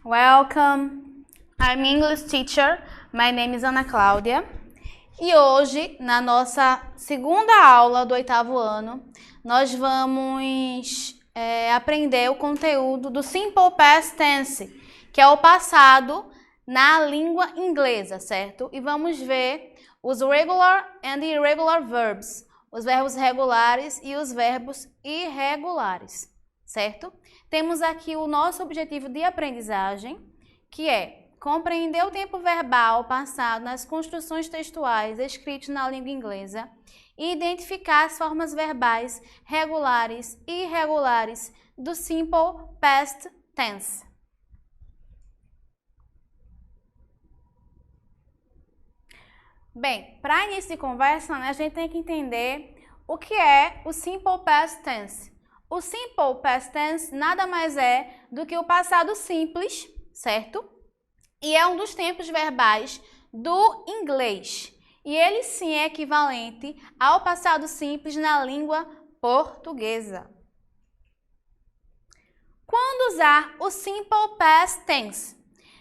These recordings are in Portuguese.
Welcome. I'm English teacher. My name is Ana Cláudia. E hoje, na nossa segunda aula do 8º ano, nós vamos aprender o conteúdo do Simple Past Tense, que é o passado na língua inglesa, certo? E vamos ver os regular and irregular verbs, os verbos regulares e os verbos irregulares, certo? Temos aqui o nosso objetivo de aprendizagem, que é compreender o tempo verbal passado nas construções textuais escritas na língua inglesa e identificar as formas verbais regulares e irregulares do Simple Past Tense. Bem, para início de conversa, a gente tem que entender o que é o Simple Past Tense. O Simple Past Tense nada mais é do que o passado simples, certo? E é um dos tempos verbais do inglês. E ele sim é equivalente ao passado simples na língua portuguesa. Quando usar o Simple Past Tense?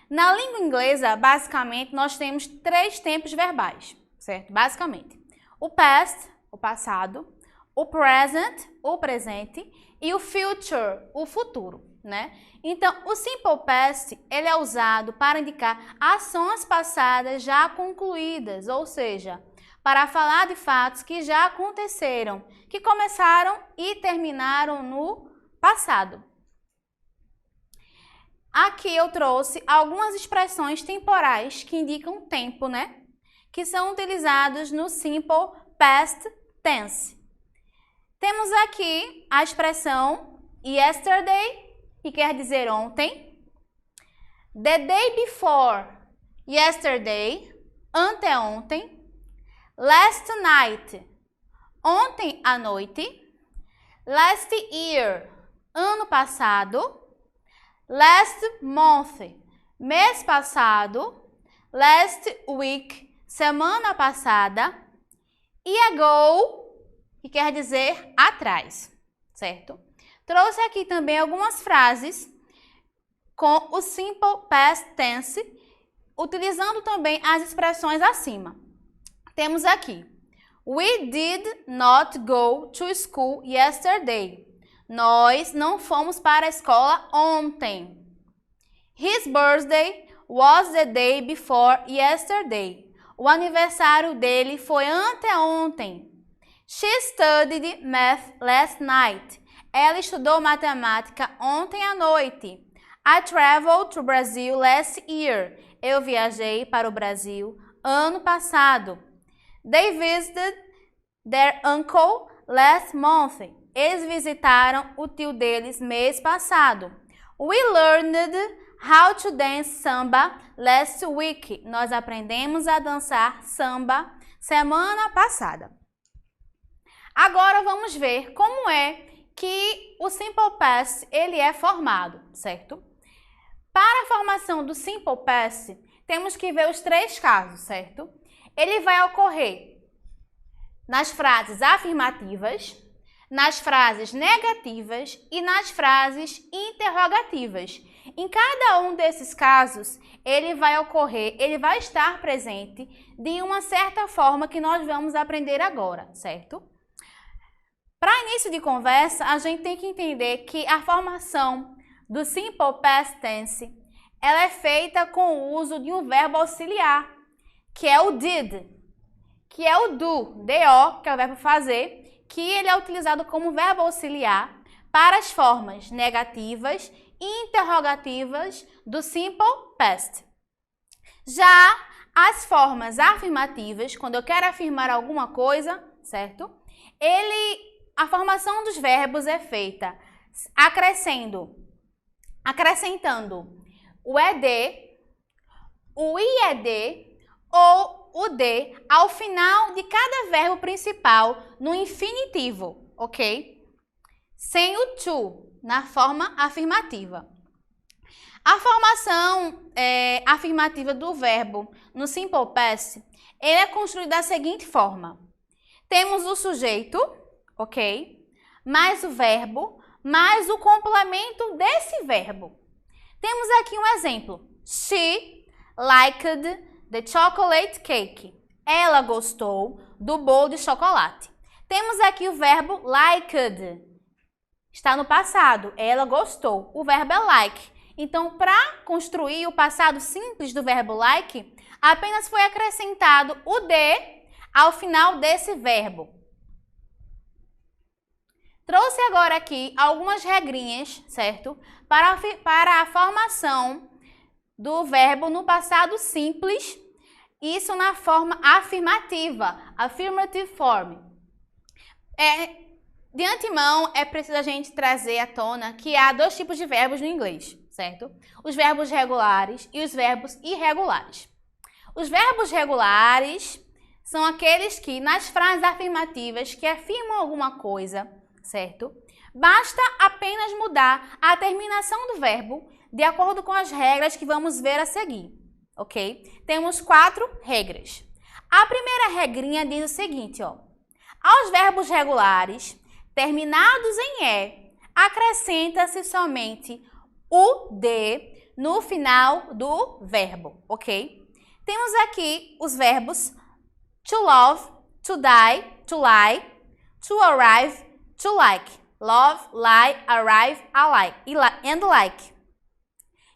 Na língua inglesa, basicamente, nós temos 3 tempos verbais, certo? Basicamente, o past, o passado, o present, o presente, e o future, o futuro, né? Então, o Simple Past, ele é usado para indicar ações passadas já concluídas, ou seja, para falar de fatos que já aconteceram, que começaram e terminaram no passado. Aqui eu trouxe algumas expressões temporais que indicam tempo, né? Que são utilizados no Simple Past Tense. Temos aqui a expressão yesterday, que quer dizer ontem. The day before, yesterday, anteontem. Last night, ontem à noite. Last year, ano passado. Last month, mês passado. Last week, semana passada. E ago, que quer dizer atrás, certo? Trouxe aqui também algumas frases com o Simple Past Tense, utilizando também as expressões acima. Temos aqui, we did not go to school yesterday. Nós não fomos para a escola ontem. His birthday was the day before yesterday. O aniversário dele foi anteontem. She studied math last night. Ela estudou matemática ontem à noite. I traveled to Brazil last year. Eu viajei para o Brasil ano passado. They visited their uncle last month. Eles visitaram o tio deles mês passado. We learned how to dance samba last week. Nós aprendemos a dançar samba semana passada. Agora vamos ver como é que o Simple Past ele é formado, certo? Para a formação do Simple Past, temos que ver os 3 casos, certo? Ele vai ocorrer nas frases afirmativas, nas frases negativas e nas frases interrogativas. Em cada um desses casos, ele vai estar presente de uma certa forma que nós vamos aprender agora, certo? Para início de conversa, a gente tem que entender que a formação do Simple Past Tense, ela é feita com o uso de um verbo auxiliar, que é o did, que é o do, que é o verbo fazer, que ele é utilizado como verbo auxiliar para as formas negativas e interrogativas do Simple Past. Já as formas afirmativas, quando eu quero afirmar alguma coisa, certo? A formação dos verbos é feita acrescentando o ed, o ied ou o d ao final de cada verbo principal no infinitivo, ok? Sem o to na forma afirmativa. A formação afirmativa do verbo no Simple Past ele é construído da seguinte forma. Temos o sujeito, ok? Mais o verbo, mais o complemento desse verbo. Temos aqui um exemplo. She liked the chocolate cake. Ela gostou do bolo de chocolate. Temos aqui o verbo liked. Está no passado. Ela gostou. O verbo é like. Então, para construir o passado simples do verbo like, apenas foi acrescentado o de ao final desse verbo. Trouxe agora aqui algumas regrinhas, certo? Para a formação do verbo no passado simples, isso na forma afirmativa, affirmative form. De antemão, é preciso a gente trazer à tona que há dois tipos de verbos no inglês, certo? Os verbos regulares e os verbos irregulares. Os verbos regulares são aqueles que, nas frases afirmativas que afirmam alguma coisa, certo? Basta apenas mudar a terminação do verbo de acordo com as regras que vamos ver a seguir, ok? Temos 4 regras. A primeira regrinha diz o seguinte, ó. Aos verbos regulares terminados em E, acrescenta-se somente o de no final do verbo, ok? Temos aqui os verbos to love, to die, to lie, to arrive, to like. Love, lie, arrive, and like.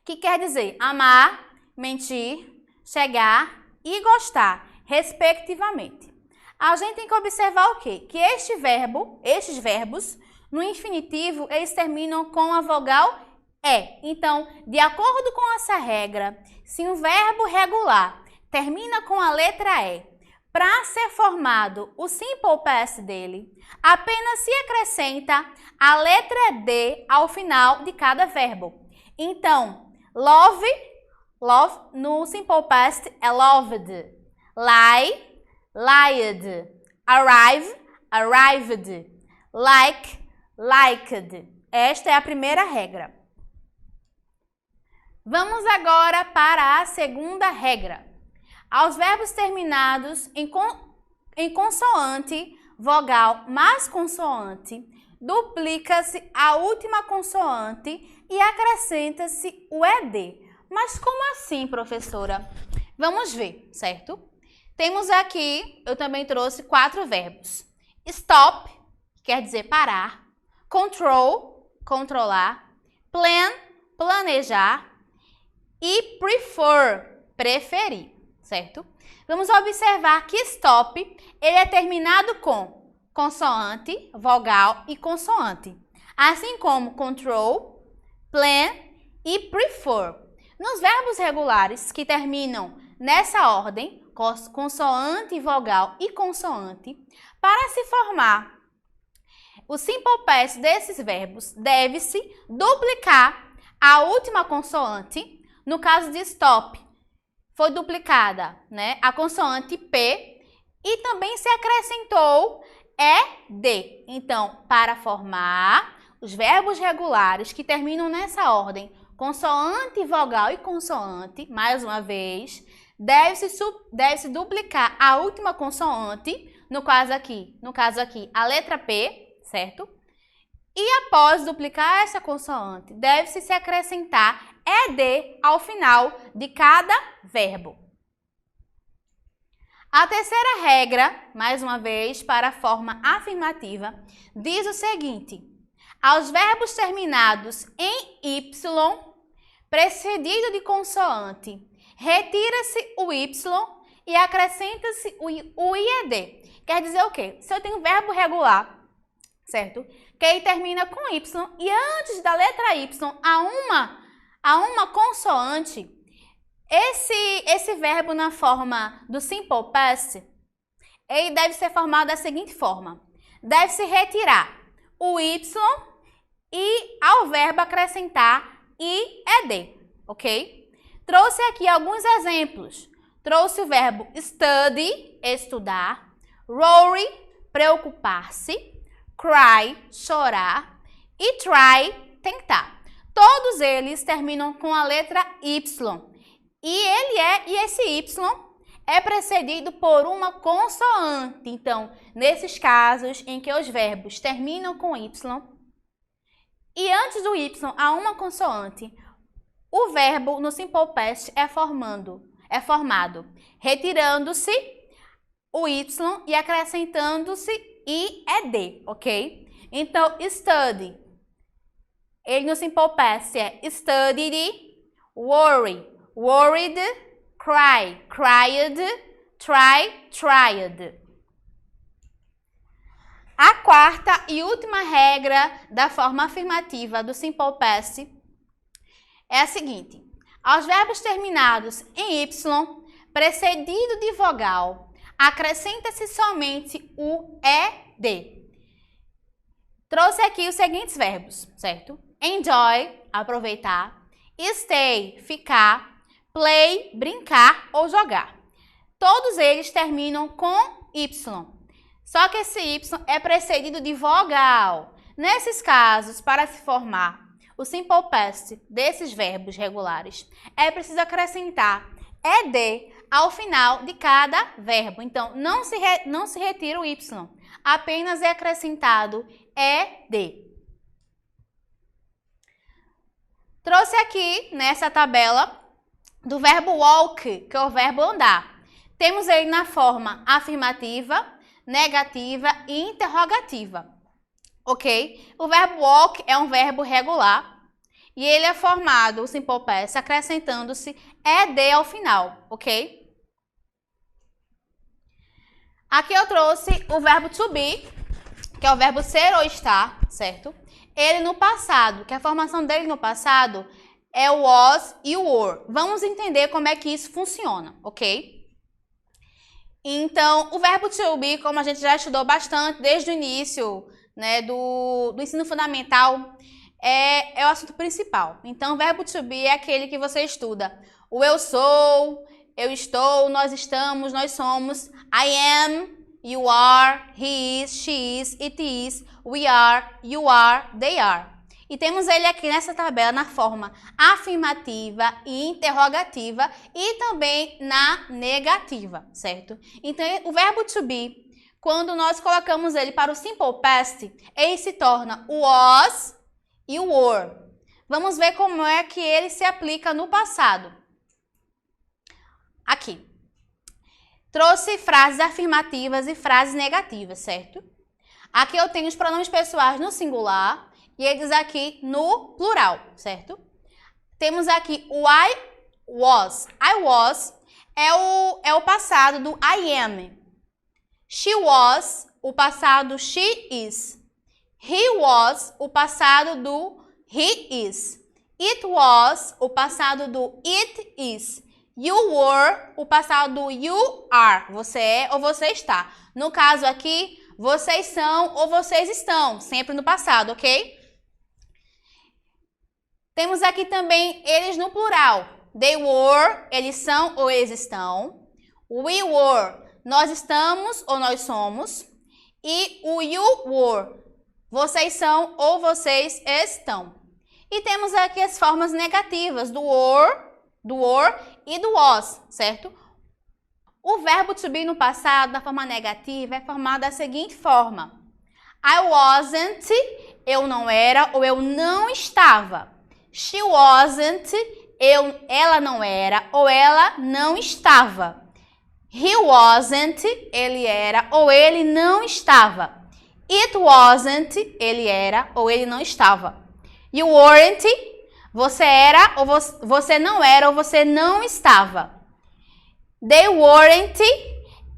Que quer dizer amar, mentir, chegar e gostar, respectivamente. A gente tem que observar o quê? Que estes verbos, no infinitivo, eles terminam com a vogal E. Então, de acordo com essa regra, se um verbo regular termina com a letra E, para ser formado o simple past dele, apenas se acrescenta a letra D ao final de cada verbo. Então, love no simple past é loved, lie, lied, arrive, arrived, like, liked. Esta é a primeira regra. Vamos agora para a segunda regra. Aos verbos terminados em consoante, vogal mais consoante, duplica-se a última consoante e acrescenta-se o ED. Mas como assim, professora? Vamos ver, certo? Temos aqui, eu também trouxe 4 verbos. Stop, que quer dizer parar. Control, controlar. Plan, planejar. E prefer, preferir, certo? Vamos observar que stop, ele é terminado com consoante, vogal e consoante. Assim como control, plan e prefer. Nos verbos regulares que terminam nessa ordem, consoante, vogal e consoante, para se formar o simple past desses verbos, deve-se duplicar a última consoante. No caso de stop, foi duplicada, né, a consoante P e também se acrescentou ED. Então, para formar os verbos regulares que terminam nessa ordem, consoante, vogal e consoante, mais uma vez, deve-se duplicar a última consoante, no caso aqui, a letra P, certo? E após duplicar essa consoante, deve-se se acrescentar ED ao final de cada verbo. A terceira regra, mais uma vez, para a forma afirmativa, diz o seguinte: aos verbos terminados em Y, precedido de consoante, retira-se o Y e acrescenta-se o IED. Quer dizer o quê? Se eu tenho verbo regular, certo? Que ele termina com Y e antes da letra Y há uma consoante, esse verbo na forma do simple past, ele deve ser formado da seguinte forma: deve-se retirar o Y e ao verbo acrescentar IED, ok? Trouxe aqui alguns exemplos. Trouxe o verbo study, estudar, worry, preocupar-se, cry, chorar e try, tentar. Todos eles terminam com a letra Y e esse Y é precedido por uma consoante. Então, nesses casos em que os verbos terminam com Y e antes do Y há uma consoante, O verbo no simple past é formado retirando-se o y e acrescentando-se ed, ok? Então, study. Ele no simple past é studied, worry, worried, cry, cried, try, tried. A quarta e última regra da forma afirmativa do simple past é a seguinte: aos verbos terminados em y, precedido de vogal, acrescenta-se somente o ed. Trouxe aqui os seguintes verbos, certo? Enjoy, aproveitar, stay, ficar, play, brincar ou jogar. Todos eles terminam com y. Só que esse y é precedido de vogal. Nesses casos, para se formar o simple past desses verbos regulares, é preciso acrescentar ed ao final de cada verbo. Então, não se retira o y, apenas é acrescentado ed. Trouxe aqui nessa tabela do verbo walk, que é o verbo andar. Temos ele na forma afirmativa, negativa e interrogativa, ok? O verbo walk é um verbo regular e ele é formado, o simple past, acrescentando-se ed ao final, ok? Aqui eu trouxe o verbo to be, que é o verbo ser ou estar, certo? Ele no passado, que a formação dele no passado é o was e o were. Vamos entender como é que isso funciona, ok? Então, o verbo to be, como a gente já estudou bastante desde o início, né, do ensino fundamental, é o assunto principal. Então, o verbo to be é aquele que você estuda. O eu sou, eu estou, nós estamos, nós somos. I am, you are, he is, she is, it is, we are, you are, they are. E temos ele aqui nessa tabela na forma afirmativa e interrogativa e também na negativa, certo? Então, o verbo to be, quando nós colocamos ele para o simple past, ele se torna o was e o were. Vamos ver como é que ele se aplica no passado. Aqui. Trouxe frases afirmativas e frases negativas, certo? Aqui eu tenho os pronomes pessoais no singular e eles aqui no plural, certo? Temos aqui o I was. I was é o passado do I am. She was, o passado she is. He was, o passado do he is. It was, o passado do it is. You were, o passado do you are. Você é ou você está. No caso aqui, vocês são ou vocês estão. Sempre no passado, ok? Temos aqui também eles no plural. They were, eles são ou eles estão. We were, nós estamos ou nós somos. E o you were, vocês são ou vocês estão. E temos aqui as formas negativas do were e do was, certo? O verbo to be no passado, da forma negativa, é formado da seguinte forma. I wasn't, eu não era ou eu não estava. She wasn't, ela não era ou ela não estava. He wasn't, ele era ou ele não estava. It wasn't, ele era ou ele não estava. You weren't, você era ou você não era ou você não estava. They weren't,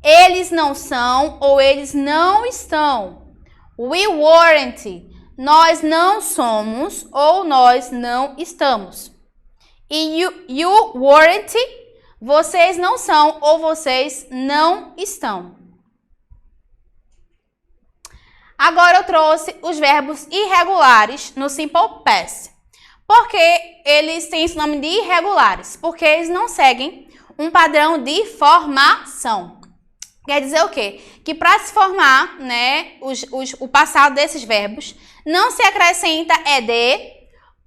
eles não são ou eles não estão. We weren't, nós não somos ou nós não estamos. E you weren't, vocês não são ou vocês não estão. Agora eu trouxe os verbos irregulares no simple past. Por que eles têm esse nome de irregulares? Porque eles não seguem um padrão de formação. Quer dizer o quê? Que para se formar, né, o passado desses verbos, não se acrescenta ed,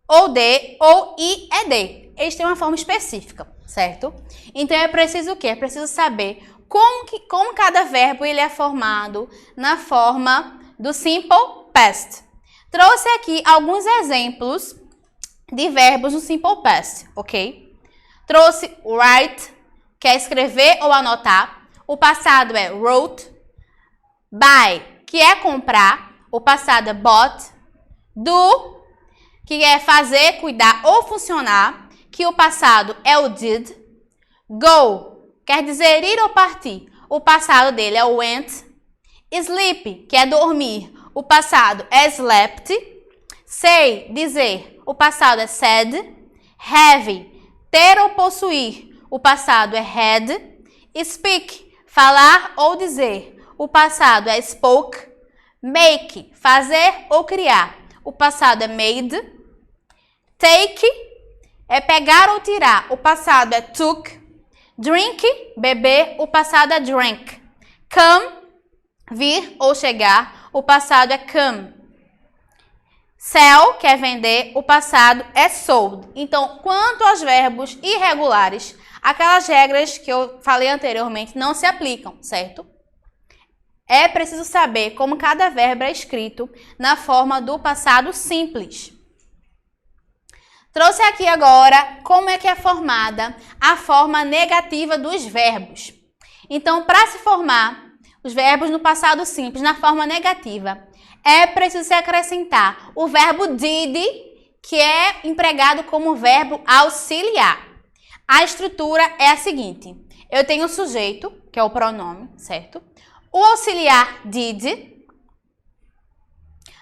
ou de, ou ied. Eles têm uma forma específica, certo? Então é preciso o quê? É preciso saber como cada verbo ele é formado na forma do simple past. Trouxe aqui alguns exemplos de verbos no simple past, ok? Trouxe write, que é escrever ou anotar. O passado é wrote. Buy, que é comprar. O passado é bought. Do, que é fazer, cuidar ou funcionar, que o passado é o did. Go, quer dizer ir ou partir. O passado dele é o went. Sleep, que é dormir. O passado é slept. Say, dizer. O passado é said. Have, ter ou possuir. O passado é had. Speak, falar ou dizer. O passado é spoke. Make, fazer ou criar. O passado é made. Take, é pegar ou tirar. O passado é took. Drink, beber. O passado é drank. Come, vir ou chegar. O passado é come. Sell, que é vender. O passado é sold. Então, quanto aos verbos irregulares, aquelas regras que eu falei anteriormente não se aplicam, certo? É preciso saber como cada verbo é escrito na forma do passado simples. Trouxe aqui agora como é que é formada a forma negativa dos verbos. Então, para se formar os verbos no passado simples na forma negativa, é preciso se acrescentar o verbo did, que é empregado como verbo auxiliar. A estrutura é a seguinte: eu tenho o sujeito, que é o pronome, certo? O auxiliar did,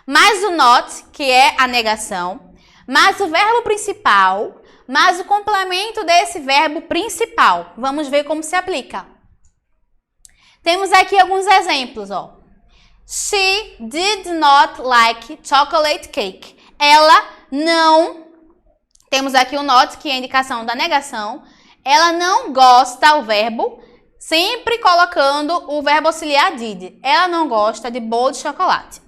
mais o not, que é a negação, mais o verbo principal, mais o complemento desse verbo principal. Vamos ver como se aplica. Temos aqui alguns exemplos, ó. She did not like chocolate cake. Ela não, temos aqui o not, que é a indicação da negação. Ela não gosta, o verbo, sempre colocando o verbo auxiliar did. Ela não gosta de bolo de chocolate.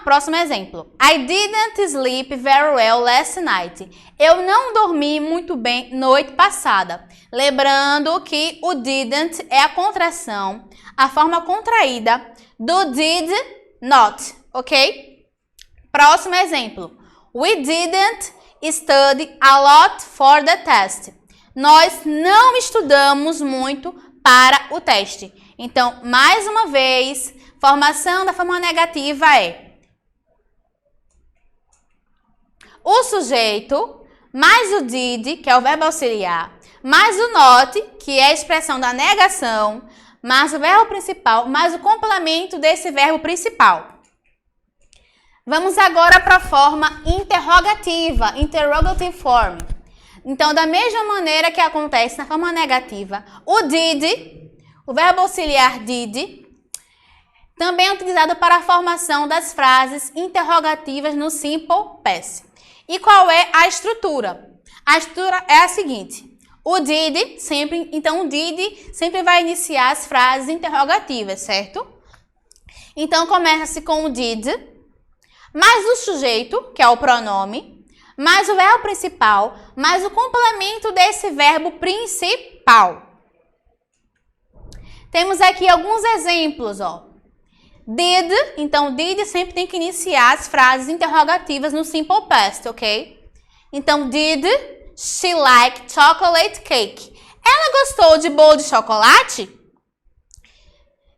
Próximo exemplo. I didn't sleep very well last night. Eu não dormi muito bem noite passada. Lembrando que o didn't é a contração, a forma contraída do did not, ok? Próximo exemplo. We didn't study a lot for the test. Nós não estudamos muito para o teste. Então, mais uma vez, formação da forma negativa é o sujeito, mais o did, que é o verbo auxiliar, mais o not, que é a expressão da negação, mais o verbo principal, mais o complemento desse verbo principal. Vamos agora para a forma interrogativa, interrogative form. Então, da mesma maneira que acontece na forma negativa, o did, o verbo auxiliar did, também é utilizado para a formação das frases interrogativas no simple past. E qual é a estrutura? A estrutura é a seguinte: o did sempre, então o did sempre vai iniciar as frases interrogativas, certo? Então começa-se com o did, mais o sujeito, que é o pronome, mais o verbo principal, mais o complemento desse verbo principal. Temos aqui alguns exemplos, ó. Did, então did sempre tem que iniciar as frases interrogativas no simple past, ok? Então, did she like chocolate cake? Ela gostou de bolo de chocolate?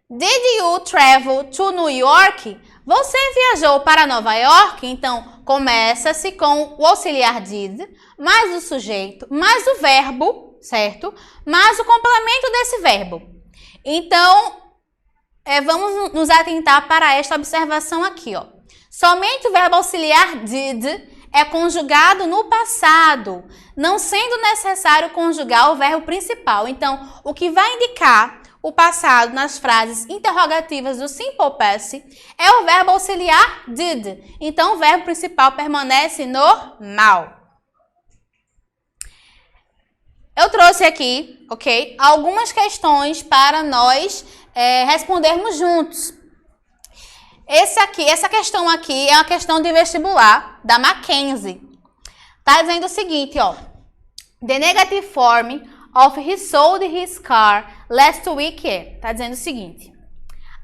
Did you travel to New York? Você viajou para Nova York? Então, começa-se com o auxiliar did, mais o sujeito, mais o verbo, certo? Mais o complemento desse verbo. Então, vamos nos atentar para esta observação aqui, ó. Somente o verbo auxiliar did é conjugado no passado, não sendo necessário conjugar o verbo principal. Então, o que vai indicar o passado nas frases interrogativas do simple past é o verbo auxiliar did. Então, o verbo principal permanece normal. Eu trouxe aqui, ok, algumas questões para nós respondermos juntos. Essa questão aqui é uma questão de vestibular da Mackenzie. Tá dizendo o seguinte, ó. The negative form of he sold his car last week é. Tá dizendo o seguinte.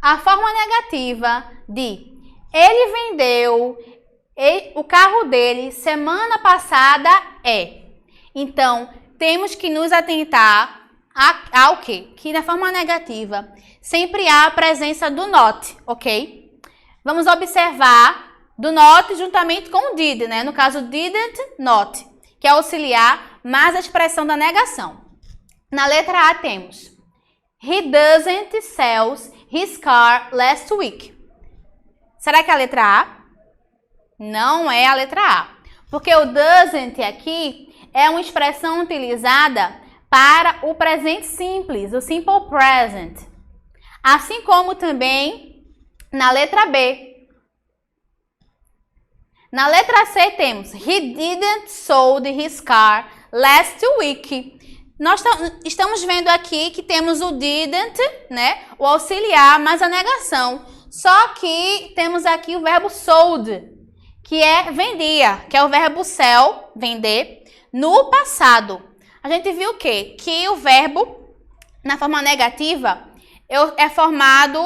A forma negativa de ele vendeu O carro dele semana passada é. Então, temos que nos atentar ao quê? Que na forma negativa sempre há a presença do not, ok? Vamos observar do not juntamente com o did, né? No caso, didn't, not, que é auxiliar mais a expressão da negação. Na letra A temos He doesn't sell his car last week. Será que é a letra A? Não é a letra A. Porque o doesn't aqui é uma expressão utilizada para o presente simples, o simple present. Assim como também na letra B. Na letra C temos He didn't sold his car last week. Nós estamos vendo aqui que temos o didn't, né? O auxiliar mais a negação. Só que temos aqui o verbo sold, que é vendia, que é o verbo sell, vender, no passado. A gente viu o quê? Que o verbo, na forma negativa, é formado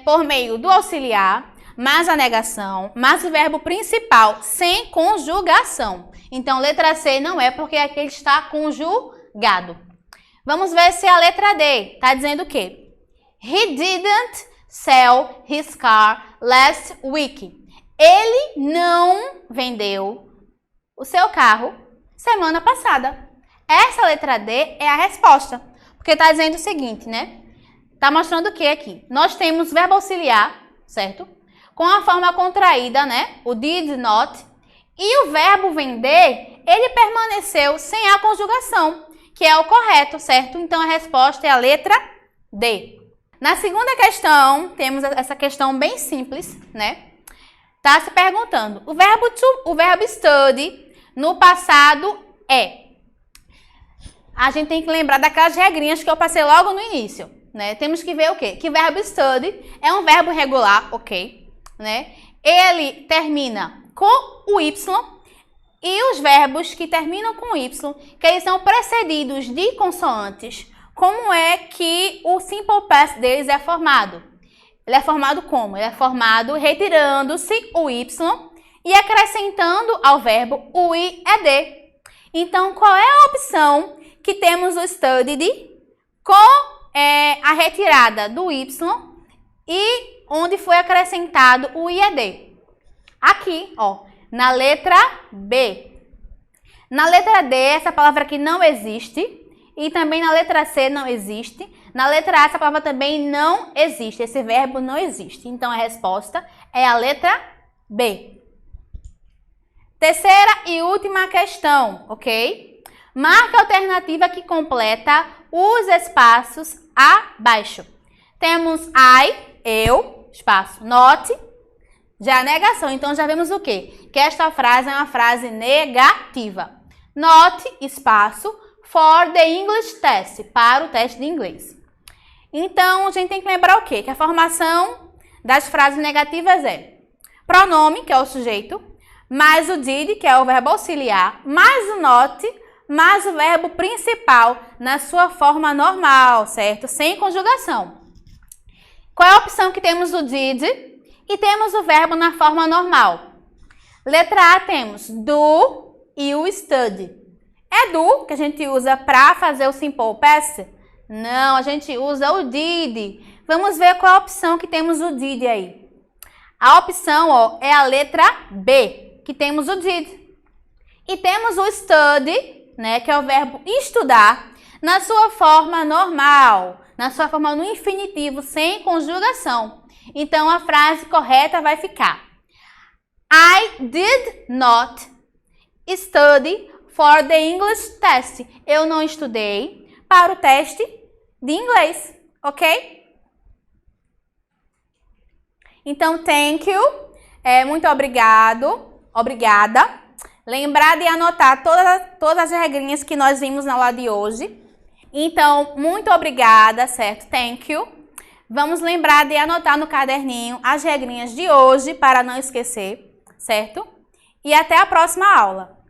por meio do auxiliar, mais a negação, mais o verbo principal, sem conjugação. Então, letra C não é porque aqui ele está conjugado. Vamos ver se a letra D está dizendo o quê? He didn't sell his car last week. Ele não vendeu o seu carro semana passada. Essa letra D é a resposta. Porque está dizendo o seguinte, né? Está mostrando o que aqui? Nós temos verbo auxiliar, certo? Com a forma contraída, né? O did not. E o verbo vender, ele permaneceu sem a conjugação, que é o correto, certo? Então, a resposta é a letra D. Na segunda questão, temos essa questão bem simples, né? Tá se perguntando, o verbo study no passado é. A gente tem que lembrar daquelas regrinhas que eu passei logo no início, né? Temos que ver o quê? Que verbo study é um verbo regular, ok? Né? Ele termina com o Y e os verbos que terminam com Y, que eles são precedidos de consoantes, como é que o simple past deles é formado? Ele é formado como? Ele é formado retirando-se o Y e acrescentando ao verbo o IED. Então, qual é a opção que temos o studied com a retirada do Y e onde foi acrescentado o IED? Aqui, ó, na letra B. Na letra D, essa palavra aqui não existe. E também na letra C não existe. Na letra A, essa palavra também não existe. Esse verbo não existe. Então, a resposta é a letra B. Terceira e última questão, ok? Marque a alternativa que completa os espaços abaixo. Temos I, eu, espaço, not, já negação. Então, já vemos o quê? Que esta frase é uma frase negativa. Not, espaço, for the English test, para o teste de inglês. Então, a gente tem que lembrar o quê? Que a formação das frases negativas é pronome, que é o sujeito, mais o did, que é o verbo auxiliar, mais o not, mais o verbo principal na sua forma normal, certo? Sem conjugação. Qual é a opção que temos o did e temos o verbo na forma normal? Letra A temos do e o study. É do que a gente usa para fazer o simple past? Não, a gente usa o did. Vamos ver qual é a opção que temos o did aí. A opção, ó, é a letra B, que temos o did. E temos o study, né, que é o verbo estudar, na sua forma normal, na sua forma no infinitivo, sem conjugação. Então, a frase correta vai ficar I did not study for the English test. Eu não estudei para o teste de inglês, ok? Então, thank you. Muito obrigada. Lembrar de anotar todas as regrinhas que nós vimos na aula de hoje. Então, muito obrigada, certo? Thank you. Vamos lembrar de anotar no caderninho as regrinhas de hoje para não esquecer, certo? E até a próxima aula.